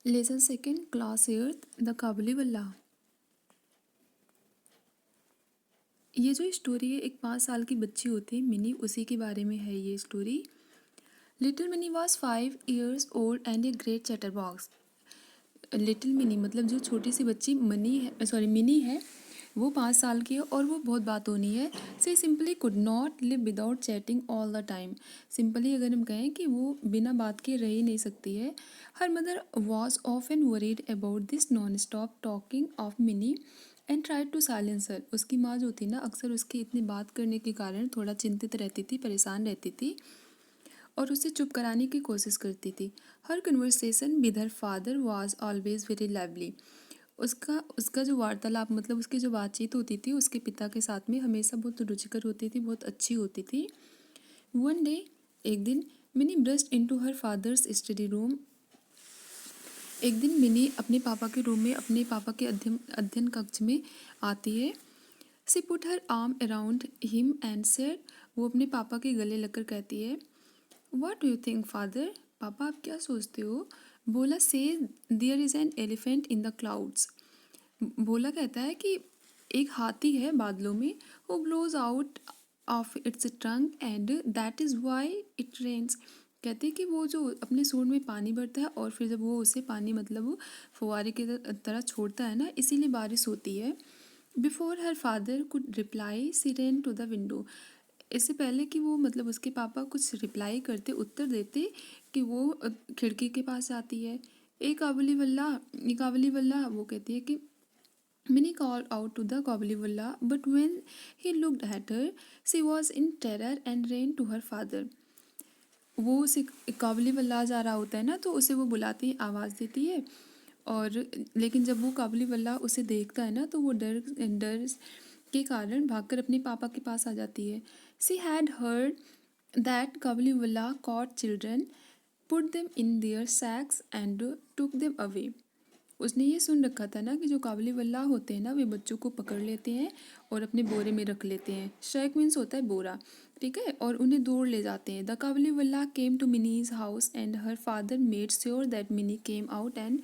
Lesson second class एर्थ the Kabuliwala. ये जो स्टोरी है एक 5 साल की बच्ची होती है मिनी, उसी के बारे में है ये story. Little mini was 5 years old and a great chatter box. Little mini मतलब जो छोटी सी बच्ची मनी है, सॉरी मिनी है, वो 5 साल की है और वो बहुत बातूनी है। She simply could not live without chatting all the time. Simply अगर हम कहें कि वो बिना बात के रह ही नहीं सकती है। Her mother was often worried about this non stop talking of Mini and try to silence her. उसकी माँ जो थी ना, अक्सर उसकी इतनी बात करने के कारण थोड़ा चिंतित रहती थी, परेशान रहती थी और उसे चुप कराने की कोशिश करती थी। Her conversation with her father was always very lively. उसका उसका जो वार्तालाप मतलब उसकी जो बातचीत होती थी उसके पिता के साथ में हमेशा बहुत रुचिकर होती थी, बहुत अच्छी होती थी। वन डे, एक दिन, mini burst into her father's study room. एक दिन मिनी अपने पापा के रूम में, अपने पापा के अध्ययन अध्ययन कक्ष में आती है। She put her arm around him and said, वो अपने पापा के गले लगकर कहती है, what do you think father, पापा आप क्या सोचते हो। Bhola says there is an elephant in the clouds. Bhola कहता है कि एक हाथी है बादलों में, who blows out of its trunk and that is why it rains. कहते हैं कि वो जो अपने सूंड में पानी भरता है और फिर जब वो उसे पानी मतलब फुवारे की तरह छोड़ता है ना, इसीलिए बारिश होती है। Before her father could reply see rain to the window. इससे पहले कि वो मतलब उसके पापा कुछ रिप्लाई करते, उत्तर देते, कि वो खिड़की के पास आती है। ए काबुली वल्ला, ए काबुली वल्ला, वो कहती है कि Minnie called out to the Kabliwala, but when he looked at her, she was in terror and ran to her father. वो उसे काबुलीवल्ला जा रहा होता है ना, तो उसे वो बुलाती है, आवाज़ देती है। और लेकिन जब वो काबुलीवल्ला उसे देखता है ना, तो वो डर डर के कारण भागकर अपने पापा के पास आ जाती है। She had heard that Kabuliwala caught children, put them in their sacks and took them away. उसने ये सुन रखा था ना कि जो काबुली वल्लाह होते हैं ना, वे बच्चों को पकड़ लेते हैं और अपने बोरे में रख लेते हैं। शैक मीन्स होता है बोरा, ठीक है, और उन्हें दौड़ ले जाते हैं। The Kabuliwala came to Mini's house and her father made sure that Mini came out and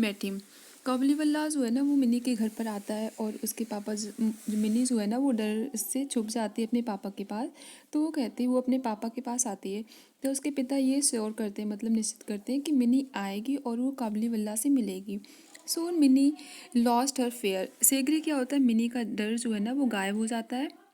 met him. Kabuliwala जो है ना, वो मिनी के घर पर आता है और उसके पापा मिनी जो है ना, वो डर से छुप जाती है अपने पापा के पास। तो वो कहती है, वो अपने पापा के पास आती है, तो उसके पिता ये श्योर करते हैं, मतलब निश्चित करते हैं कि मिनी आएगी और वो काबुली वल्लाह से मिलेगी। So Mini lost her fear. सेगरी क्या होता है, मिनी का डर जो है ना वो गायब हो जाता है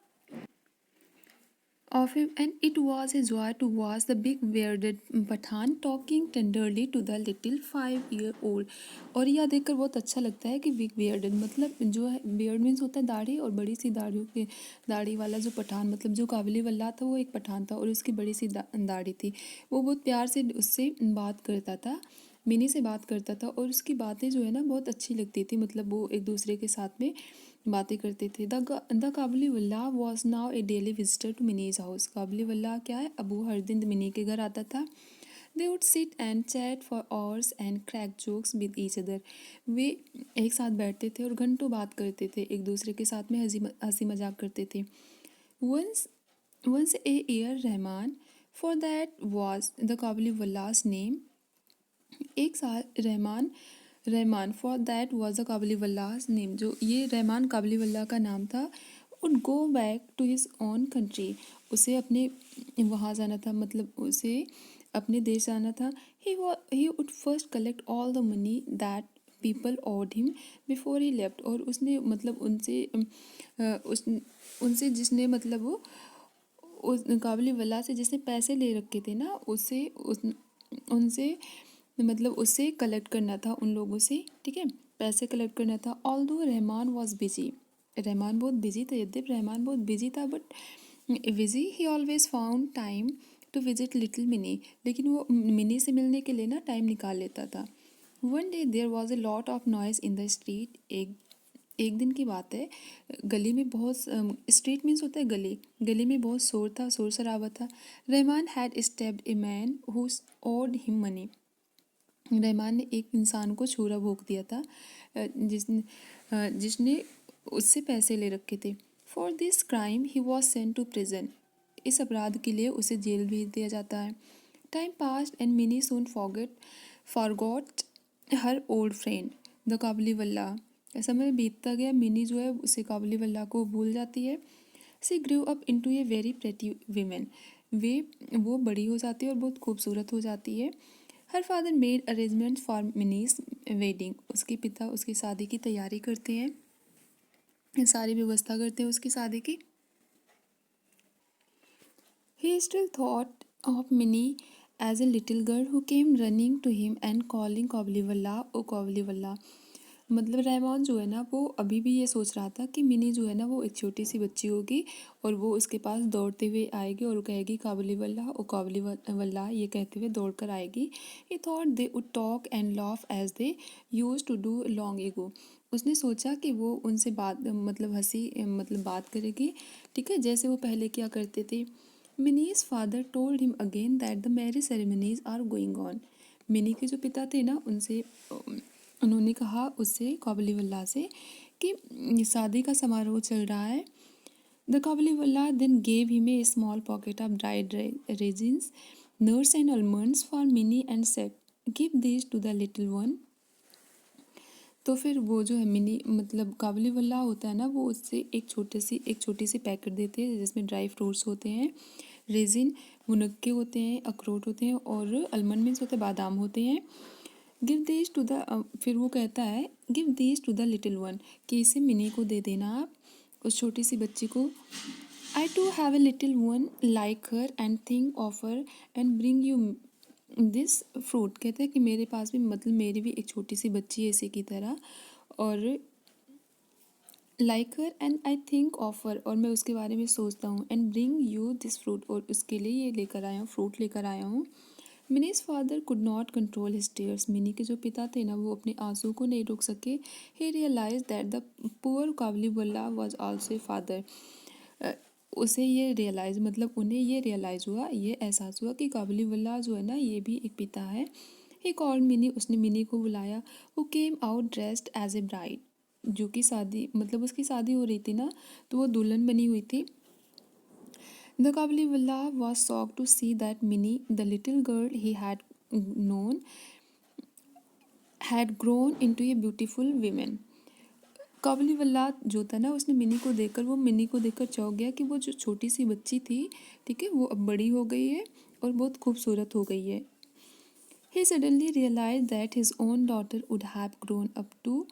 of him, and it was a joy to watch the big bearded Pathan talking tenderly to the little 5-year-old। और यह देखकर बहुत अच्छा लगता है कि बिग bearded मतलब जो है, beard मीन्स होता है दाढ़ी, और बड़ी सी दाढ़ियों के दाढ़ी वाला जो पठान मतलब जो काबिली वल्लाह था, वो एक पठान था और उसकी बड़ी सी दाढ़ी थी। वो बहुत प्यार से उससे बात करता था, मिनी से बात करता था, और उसकी बातें जो है ना बहुत अच्छी लगती थी, मतलब वो एक दूसरे के साथ में बातें करते थे। The Kabuliwala was now a daily visitor to Mini's house. Kabuliwala क्या है, अब वो हर दिन मिनी के घर आता था। They would sit and chat for hours and crack jokes with each other. वे एक साथ बैठते थे और घंटों बात करते थे, एक दूसरे के साथ में हंसी मजाक करते थे। Once once a year Rahman, for that was the Kabuliwala's name. एक साल Rahman, Rahman for that was the Kabuliwala's name, जो ये रहमान काबुली वल्लाह का नाम था, would go back to his own country. उसे अपने वहाँ जाना था, मतलब उसे अपने देश जाना था। He would first collect all the money that people owed him before he left. और उसने मतलब उनसे जिसने मतलब वो उस काबुली वल्लाह से जिसने पैसे ले रखे थे ना, उनसे मतलब उससे कलेक्ट करना था, उन लोगों से, ठीक है, पैसे कलेक्ट करना था। Although Rahman was busy, Rahman बहुत बिजी था, यद्यपि रहमान बहुत बिजी था, but busy he always found time to visit little Mini. लेकिन वो मिनी से मिलने के लिए ना टाइम निकाल लेता था। One day there was a lot of noise in the street. एक दिन की बात है, गली में बहुत, स्ट्रीट मीन्स होता है गली, गली में बहुत शोर था, शोर शराबा था। Rahman had stabbed a man who owed him money. Rahman ने एक इंसान को छुरा भोंक दिया था, जिसने उससे पैसे ले रखे थे। For this crime he was sent to prison. इस अपराध के लिए उसे जेल भेज दिया जाता है। Time passed and mini soon forgot her old friend the Kabuliwala. समय बीतता गया, मिनी जो है उसे काबुलीवाला को भूल जाती है। She grew up into a very pretty women. वो बड़ी हो जाती है और बहुत खूबसूरत हो जाती है। हर father made arrangement for minis wedding. उसके पिता उसकी शादी की तैयारी करते हैं, सारी व्यवस्था करते हैं उसकी शादी की। He still thought of Minnie as a little girl who came running to him and calling Kabliwala ओ काबलीवाला। मतलब रहमान जो है ना वो अभी भी ये सोच रहा था कि मिनी जो है ना वो एक छोटी सी बच्ची होगी और वो उसके पास दौड़ते हुए आएगी और वो कहेगी काबलीवाला ओ काबलीवाला, ये कहते हुए दौड़ कर आएगी। He thought they would talk and laugh as they used to do long ago. उसने सोचा कि वो उनसे बात मतलब हंसी मतलब बात करेगी, ठीक है, जैसे वो पहले क्या करते थे। Mini's father told him again that the marriage ceremonies are going on. Mini के जो पिता थे ना उनसे उन्होंने कहा उससे काबुलीवाला से कि शादी का समारोह चल रहा है। The Kabuliwala then gave him a small pocket of dried raisins nuts and almonds for Mini and said give this to the little one. तो फिर वो जो है मिनी मतलब काबुलीवाला होता है ना वो उससे एक छोटी सी पैकेट देते हैं जिसमें ड्राई फ्रूट्स होते हैं, रेजिन मुनक्के होते हैं, अखरोट होते हैं और आलमंड मीन्स होते हैं, बादाम होते हैं। गिव दीज टू द फिर वो कहता है give these two the little one कि इसे मिनी को दे देना आप, उस छोटी सी बच्ची को। I too have a little one like her and think of her and bring you this fruit. कहते हैं कि मेरे पास भी मतलब मेरी भी एक छोटी सी बच्ची है इसी की तरह और like her and I think of हर, और मैं उसके बारे में सोचता हूँ, and bring you this fruit, और उसके लिए ये लेकर आया हूँ, फ्रूट लेकर आया हूँ। Minis father could not control his tears. Mini के जो पिता थे ना वो अपने आंसू को नहीं रोक सके। He realise that the poor Kabuliwala was also a father. उसे ये रियलाइज मतलब उन्हें ये रियलाइज़ हुआ, ये एहसास हुआ कि काबुलीवाला जो है ना ये भी एक पिता है। ही कॉल्ड मिनी, उसने मिनी को बुलाया। वो came out dressed as a bride, जो कि शादी मतलब उसकी शादी हो रही थी ना तो वो दुल्हन बनी हुई थी। The Kabliwala was shocked to see that Minnie, the little girl he had known, had grown into a beautiful woman. Kabuliwala जो था ना उसने मिनी को देखकर वो मिनी को देखकर चौंक गया कि वो जो छोटी सी बच्ची थी, ठीक है, वो अब बड़ी हो गई है और बहुत खूबसूरत हो गई है। He suddenly realized that his own daughter would have grown up too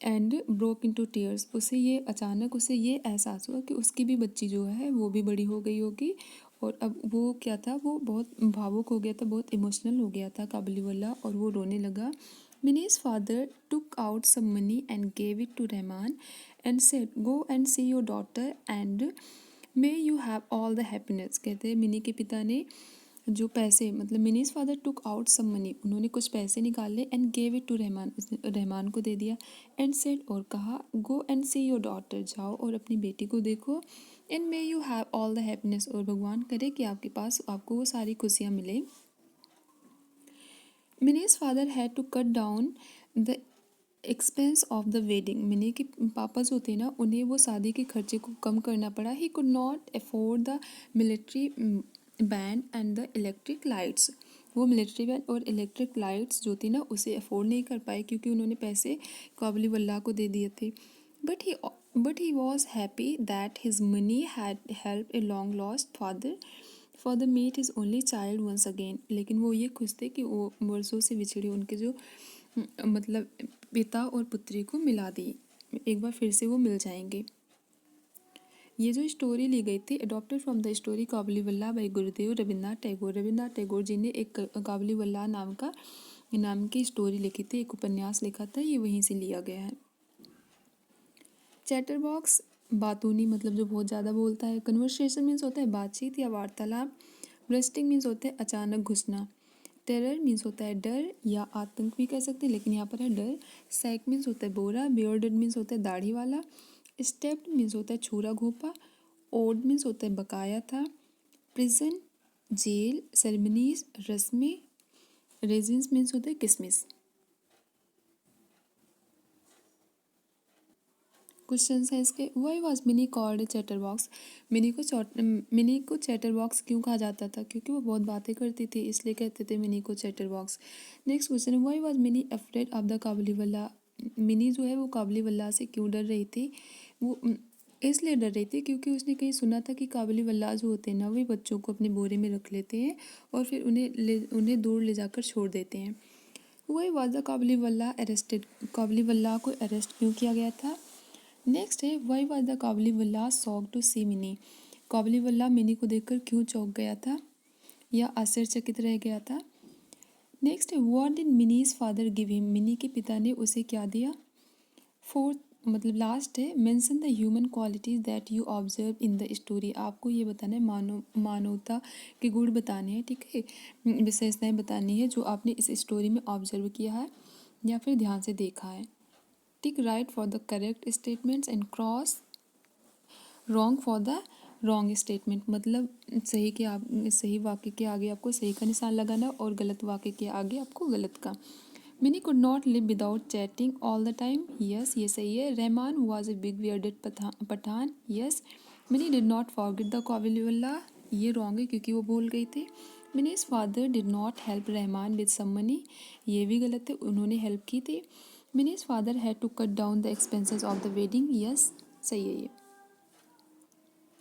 and broke into tears. उसे ये अचानक उसे ये एहसास हुआ कि उसकी भी बच्ची जो है वो भी बड़ी हो गई होगी और अब वो क्या था, वो बहुत भावुक हो गया था, बहुत इमोशनल हो गया था काबुलीवाला और वो रोने लगा। Mini's father took out some money and gave it to Rahman and said go and see your daughter and may you have all the happiness. कहते हैं मिनी के पिता ने जो पैसे मतलब Mini's father took out some money, उन्होंने कुछ पैसे निकाले and gave it to Rahman, उसने रहमान को दे दिया। एंड सेड और कहा go and see your daughter, जाओ और अपनी बेटी को देखो। And may you have all the happiness, और भगवान करे कि आपके पास आपको वो सारी खुशियाँ मिले। Mini's father had to cut down the expense of the wedding. Mini के पापा जो थे ना उन्हें वो शादी के खर्चे को कम करना पड़ा। He could not afford the military band and the electric lights. वो मिलिट्री बैंड और इलेक्ट्रिक लाइट्स जो थी ना उसे अफोर्ड नहीं कर पाए क्योंकि उन्होंने पैसे काबुलीवाला को दे दिए थे। But he was happy that his money had help a long lost father meet his only child once again. लेकिन वो ये खुश थे कि वो वर्षों से बिछड़े उनके जो मतलब पिता और पुत्री को मिला दी, एक बार फिर से वो मिल जाएंगे। ये जो स्टोरी ली गई थी adopted from the story Kabuliwala by Gurudev Rabindranath Tagore. Rabindranath Tagore ji ने एक काबुलीवाला नाम की स्टोरी लिखी थी, एक उपन्यास लिखा था, ये वहीं से लिया गया है। चैटर बॉक्स बातूनी मतलब जो बहुत ज़्यादा बोलता है। कन्वर्सेशन मीन्स होता है बातचीत या वार्तालाप। ब्रेस्टिंग मीन्स होता है अचानक घुसना। टेरर मीन्स होता है डर या आतंक भी कह सकते हैं, लेकिन यहाँ पर है डर। सैक मीन्स होता है बोरा। बियर्डेड मीन्स होता है दाढ़ी वाला। स्टेप्ड मीन्स होता है छुरा घोपा। ओड मीन्स होता है बकाया था। Prison jail. सेरेमनीज रस्में। रेजिन्स मीन्स होता है किसमिस। क्वेश्चन है इसके। Why was Mini called chatterbox? Mini को चैटर बॉक्स क्यों कहा जाता था? क्योंकि वो बहुत बातें करती थी, इसलिए कहते थे मिनी को चैटर बॉक्स। नेक्स्ट क्वेश्चन है, why was mini afraid of the Kabuliwala? Mini जो है वो काबुलीवाला से क्यों डर रही थी? वो इसलिए डर रही थी क्योंकि उसने कहीं सुना था कि काबुलीवाला जो होते हैं ना, वे बच्चों को अपने बोरे में रख लेते हैं और फिर उन्हें दूर ले जाकर छोड़ देते हैं। Why was the Kabuliwala arrested? Kabuliwala को अरेस्ट क्यों किया गया था? नेक्स्ट है, why was the Kabuliwala shock to see Mini? Kabuliwala Mini को देखकर क्यों चौंक गया था या आश्चर्यचकित रह गया था? नेक्स्ट है, what did minis father give him? Mini के पिता ने उसे क्या दिया? फोर्थ मतलब लास्ट है, mention the human qualities that you observe in the story. आपको ये बताना है, मानवता के गुण बताने हैं, ठीक है, विशेषताएं बतानी है जो आपने इस स्टोरी में ऑब्जर्व किया है या फिर ध्यान से देखा है। टिक right for the correct statements and cross wrong for the wrong statement. मतलब सही वाक्य के आगे आपको सही का निशान लगाना और गलत वाक्य के आगे आपको गलत का। Mini could not live without chatting all the time. Yes, ये सही है। Rahman was a big bearded Pathan. Yes. Mini did not forget the Kabuliwala. ये रॉन्ग है क्योंकि वो भूल गई थी। Mini's father did not help Rahman with some money. ये भी गलत है, उन्होंने हेल्प की थी। Mini's father had to cut down the expenses of the wedding. Yes, सही है ये।